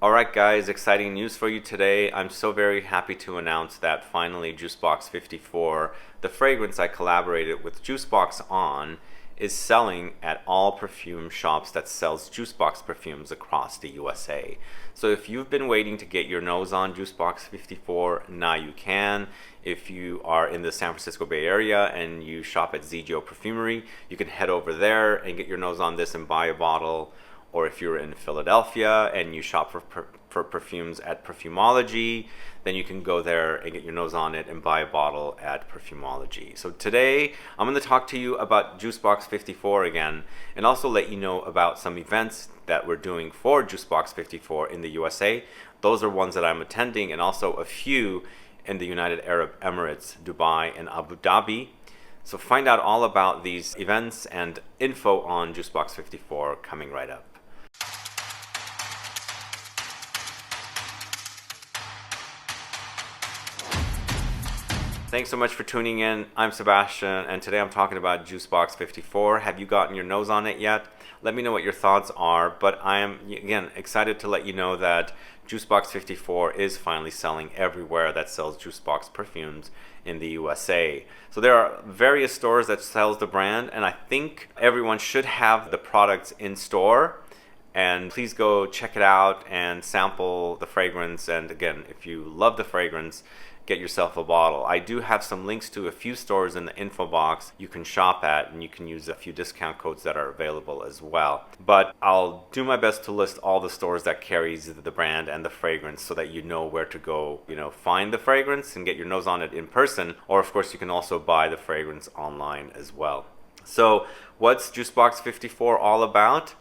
Alright guys, exciting news for you today. I'm so very happy to announce that finally Jusbox 54, the fragrance I collaborated with Jusbox on, is selling at all perfume shops that sells Jusbox perfumes across the USA. So if you've been waiting to get your nose on Jusbox 54, now you can. If you are in the San Francisco Bay Area and you shop at ZGO Perfumery, you can head over there and get your nose on this and buy a bottle. Or if you're in Philadelphia and you shop for perfumes at Perfumology, then you can go there and get your nose on it and buy a bottle at Perfumology. So today, I'm going to talk to you about Jusbox 54 again, and also let you know about some events that we're doing for Jusbox 54 in the USA. Those are ones that I'm attending, and also a few in the United Arab Emirates, Dubai, and Abu Dhabi. So find out all about these events and info on Jusbox 54 coming right up. Thanks so much for tuning in. I'm Sebastian, and today I'm talking about Jusbox 54. Have you gotten your nose on it yet? Let me know what your thoughts are, but I am, again, excited to let you know that Jusbox 54 is finally selling everywhere that sells Jusbox perfumes in the USA. So there are various stores that sells the brand, and I think everyone should have the products in store. And please go check it out and sample the fragrance. And again, if you love the fragrance, get yourself a bottle. I do have some links to a few stores in the info box you can shop at, and you can use a few discount codes that are available as well. But I'll do my best to list all the stores that carries the brand and the fragrance so that you know where to go, find the fragrance and get your nose on it in person. Or of course, you can also buy the fragrance online as well. So what's Jusbox 54 all about?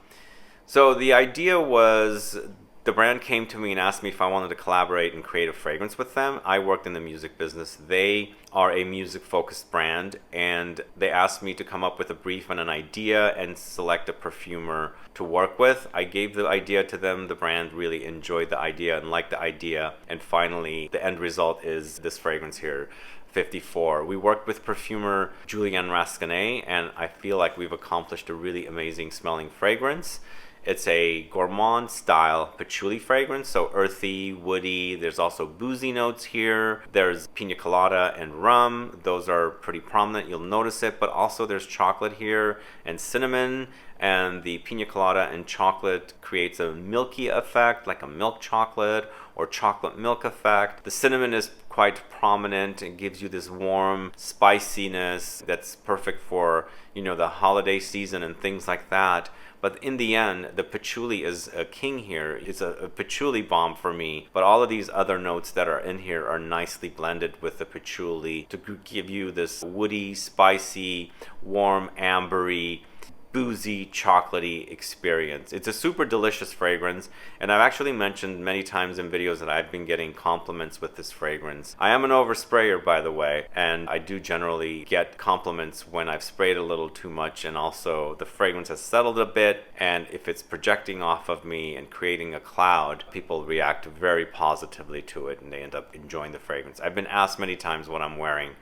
So the idea was, the brand came to me and asked me if I wanted to collaborate and create a fragrance with them. I worked in the music business. They are a music-focused brand, and they asked me to come up with a brief and an idea and select a perfumer to work with. I gave the idea to them. The brand really enjoyed the idea and liked the idea. And finally, the end result is this fragrance here, 54. We worked with perfumer Julien Rasquinet, and I feel like we've accomplished a really amazing smelling fragrance. It's a gourmand style patchouli fragrance, so earthy, woody. There's also boozy notes here. There's Pina Colada and Rhum. Those are pretty prominent. You'll notice it, but also there's chocolate here and cinnamon. And the Pina Colada and chocolate creates a milky effect, like a milk chocolate or chocolate milk effect. The cinnamon is quite prominent and gives you this warm spiciness that's perfect for, the holiday season and things like that. But in the end, the patchouli is a king here. It's a patchouli bomb for me. But all of these other notes that are in here are nicely blended with the patchouli to give you this woody, spicy, warm, ambery, boozy, chocolatey experience. It's a super delicious fragrance, and I've actually mentioned many times in videos that I've been getting compliments with this fragrance. I am an oversprayer, by the way, and I do generally get compliments when I've sprayed a little too much, and also the fragrance has settled a bit, and if it's projecting off of me and creating a cloud, people react very positively to it and they end up enjoying the fragrance. I've been asked many times what I'm wearing,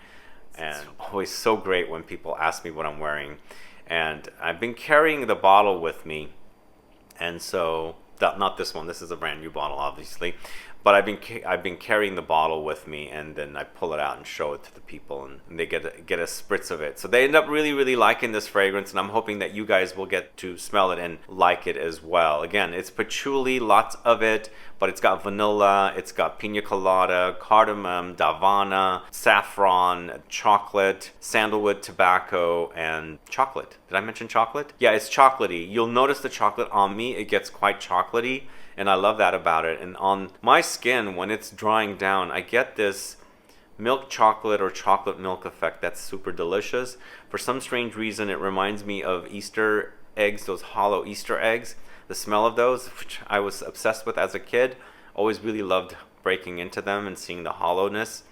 and it's always so great when people ask me what I'm wearing. And I've been carrying the bottle with me, and so not this one. This is a brand new bottle, obviously, but I've been carrying the bottle with me, and then I pull it out and show it to the people, and they get a spritz of it. So they end up really liking this fragrance, and I'm hoping that you guys will get to smell it and like it as well. Again, it's patchouli, lots of it, but it's got vanilla, it's got pina colada, cardamom, Davana, saffron, chocolate, sandalwood, tobacco, and chocolate. Did I mention chocolate? Yeah, it's chocolatey. You'll notice the chocolate on me, it gets quite chocolatey, and I love that about it. And on my skin, when it's drying down, I get this milk chocolate or chocolate milk effect that's super delicious. For some strange reason, it reminds me of Easter eggs, those hollow Easter eggs. The smell of those, which I was obsessed with as a kid, always really loved breaking into them and seeing the hollowness.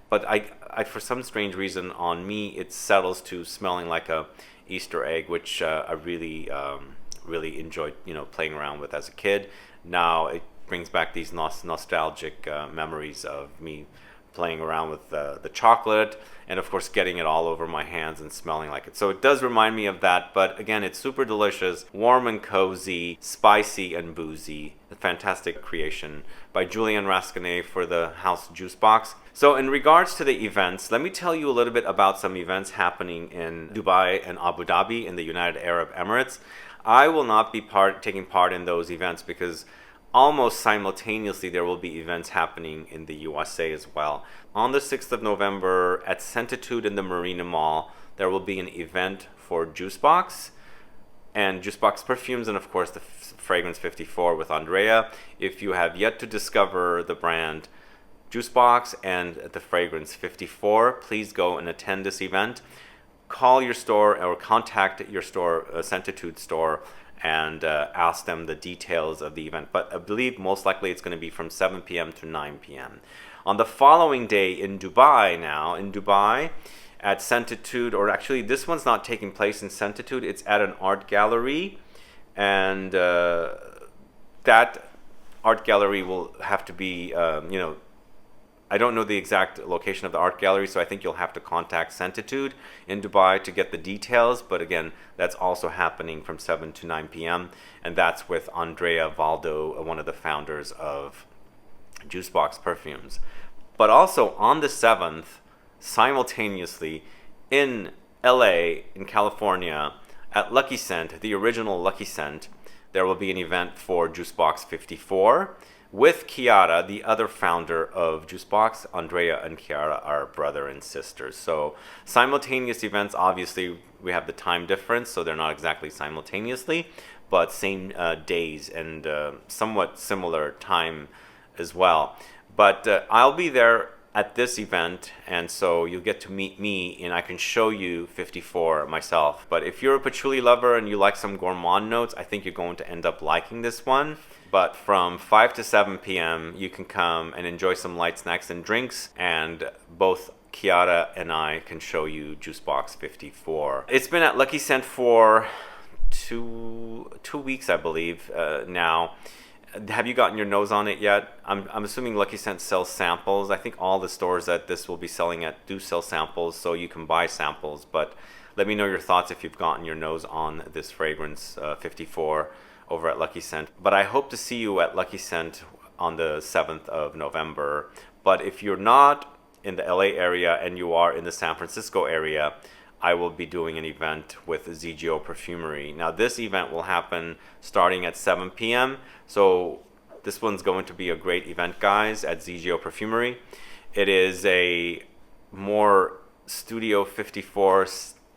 But I for some strange reason, on me, it settles to smelling like a Easter egg, which I really enjoyed, playing around with as a kid. Now it brings back these nostalgic memories of me playing around with the chocolate, and of course getting it all over my hands and smelling like it. So it does remind me of that, but again, it's super delicious, warm and cozy, spicy and boozy. A fantastic creation by Julien Rasquinet for the house Jusbox. So in regards to the events, let me tell you a little bit about some events happening in Dubai and Abu Dhabi in the United Arab Emirates. I will not be taking part in those events because almost simultaneously there will be events happening in the USA as well. On the 6th of November at Sentitude in the Marina Mall, there will be an event for Jusbox and Jusbox Perfumes, and of course the fragrance 54 with Andrea. If you have yet to discover the brand Jusbox and the fragrance 54, please go and attend this event. Call your store or contact your store, Sentitude store, and ask them the details of the event. But I believe most likely it's going to be from 7 p.m. to 9 p.m. On the following day in Dubai at Sentitude, or actually this one's not taking place in Sentitude, it's at an art gallery, and that art gallery will have to be, I don't know the exact location of the art gallery, so I think you'll have to contact Sentitude in Dubai to get the details. But again, that's also happening from 7 to 9 p.m. And that's with Andrea Valdo, one of the founders of Jusbox Perfumes. But also on the 7th, simultaneously in LA, in California, at Luckyscent, the original Luckyscent, there will be an event for Jusbox 54. With Chiara, the other founder of Jusbox. Andrea and Chiara are brother and sister. So simultaneous events, obviously we have the time difference, so they're not exactly simultaneously, but same days and somewhat similar time as well. But I'll be there at this event, and so you'll get to meet me and I can show you 54 myself. But if you're a patchouli lover and you like some gourmand notes, I think you're going to end up liking this one. But from 5 to 7 p.m. you can come and enjoy some light snacks and drinks, and both Chiara and I can show you Jusbox 54. It's been at Luckyscent for two weeks, I believe, now. Have you gotten your nose on it yet? I'm assuming Luckyscent sells samples. I think all the stores that this will be selling at do sell samples, so you can buy samples. But let me know your thoughts if you've gotten your nose on this fragrance 54 over at Luckyscent. But I hope to see you at Luckyscent on the 7th of November. But if you're not in the LA area and you are in the San Francisco area, I will be doing an event with ZGO Perfumery. Now this event will happen starting at 7 p.m. So this one's going to be a great event, guys, at ZGO Perfumery. It is a more Studio 54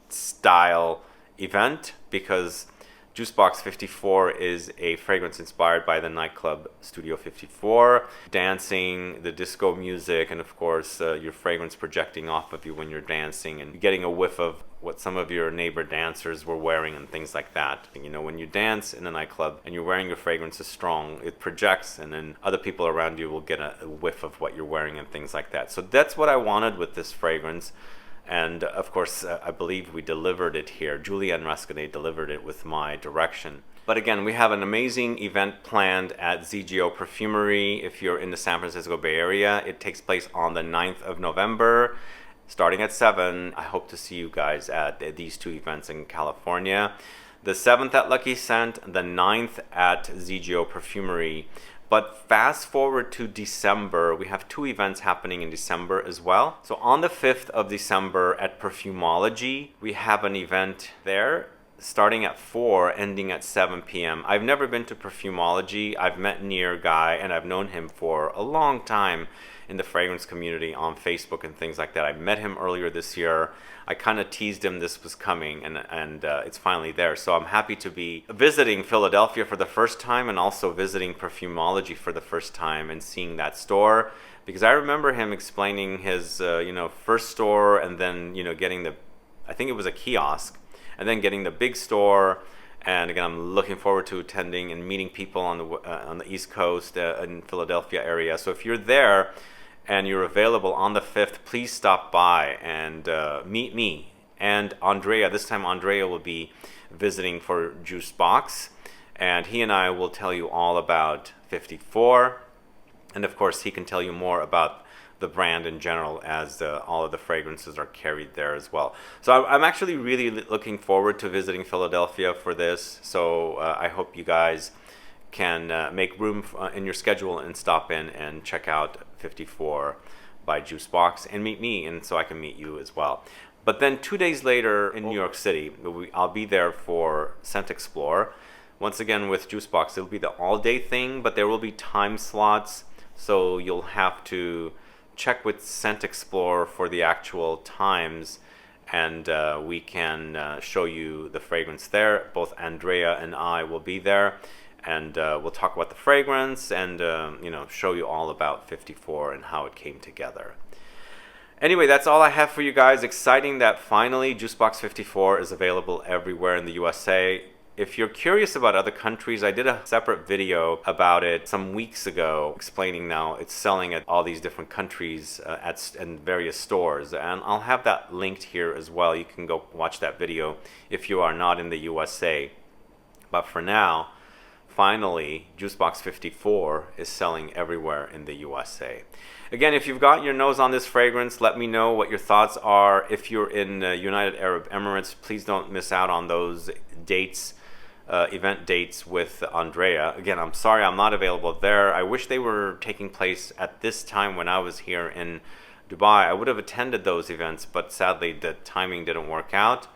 style event because Jusbox 54 is a fragrance inspired by the nightclub Studio 54. Dancing, the disco music, and of course your fragrance projecting off of you when you're dancing and getting a whiff of what some of your neighbor dancers were wearing and things like that. You know, when you dance in a nightclub and you're wearing your fragrances strong, it projects, and then other people around you will get a whiff of what you're wearing and things like that. So that's what I wanted with this fragrance. And of course, I believe we delivered it here. Julien Rasquinet delivered it with my direction. But again, we have an amazing event planned at ZGO Perfumery. If you're in the San Francisco Bay Area, it takes place on the 9th of November, starting at 7. I hope to see you guys at these two events in California. The 7th at Luckyscent, the 9th at ZGO Perfumery. But fast forward to December, we have two events happening in December as well. So on the 5th of December at Perfumology, we have an event there starting at 4, ending at 7 p.m. I've never been to Perfumology. I've met Nir Guy, and I've known him for a long time in the fragrance community on Facebook and things like that. I met him earlier this year. I kind of teased him this was coming, and it's finally there. So I'm happy to be visiting Philadelphia for the first time and also visiting Perfumology for the first time and seeing that store, because I remember him explaining his first store, and then getting the, I think it was a kiosk, and then getting the big store. And again, I'm looking forward to attending and meeting people on the East Coast in Philadelphia area. So if you're there and you're available on the 5th, please stop by and meet me and Andrea. This time Andrea will be visiting for Jusbox, and he and I will tell you all about 54. And of course, he can tell you more about the brand in general, as all of the fragrances are carried there as well. So I'm actually really looking forward to visiting Philadelphia for this. So I hope you guys can make room in your schedule and stop in and check out 54 by Jusbox and meet me, and so I can meet you as well. But then 2 days later in New York City, I'll be there for ScentXPlore. Once again with Jusbox, it'll be the all-day thing, but there will be time slots, so you'll have to check with ScentXPlore for the actual times, and we can show you the fragrance there. Both Andrea and I will be there, and we'll talk about the fragrance and show you all about 54 and how it came together. Anyway, that's all I have for you guys. Exciting that finally Jusbox 54 is available everywhere in the USA. If you're curious about other countries, I did a separate video about it some weeks ago, explaining now it's selling at all these different countries in various stores. And I'll have that linked here as well. You can go watch that video if you are not in the USA. But for now, finally, Jusbox 54 is selling everywhere in the USA. Again, if you've got your nose on this fragrance, let me know what your thoughts are. If you're in United Arab Emirates, please don't miss out on those dates. Event dates with Andrea. Again, I'm sorry I'm not available there. I wish they were taking place at this time when I was here in Dubai. I would have attended those events, but sadly the timing didn't work out.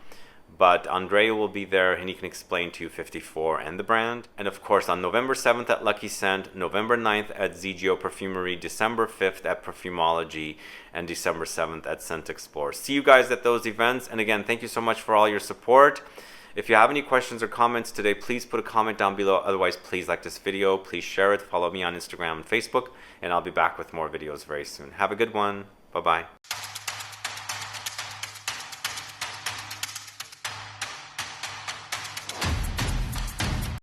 But Andrea will be there and he can explain to you 54 and the brand. And of course on November 7th at Luckyscent, November 9th at ZGO Perfumery, December 5th at Perfumology, and December 7th at ScentXPlore. See you guys at those events. And again, thank you so much for all your support. If you have any questions or comments today, please put a comment down below. Otherwise, please like this video, please share it, follow me on Instagram and Facebook, and I'll be back with more videos very soon. Have a good one. Bye-bye.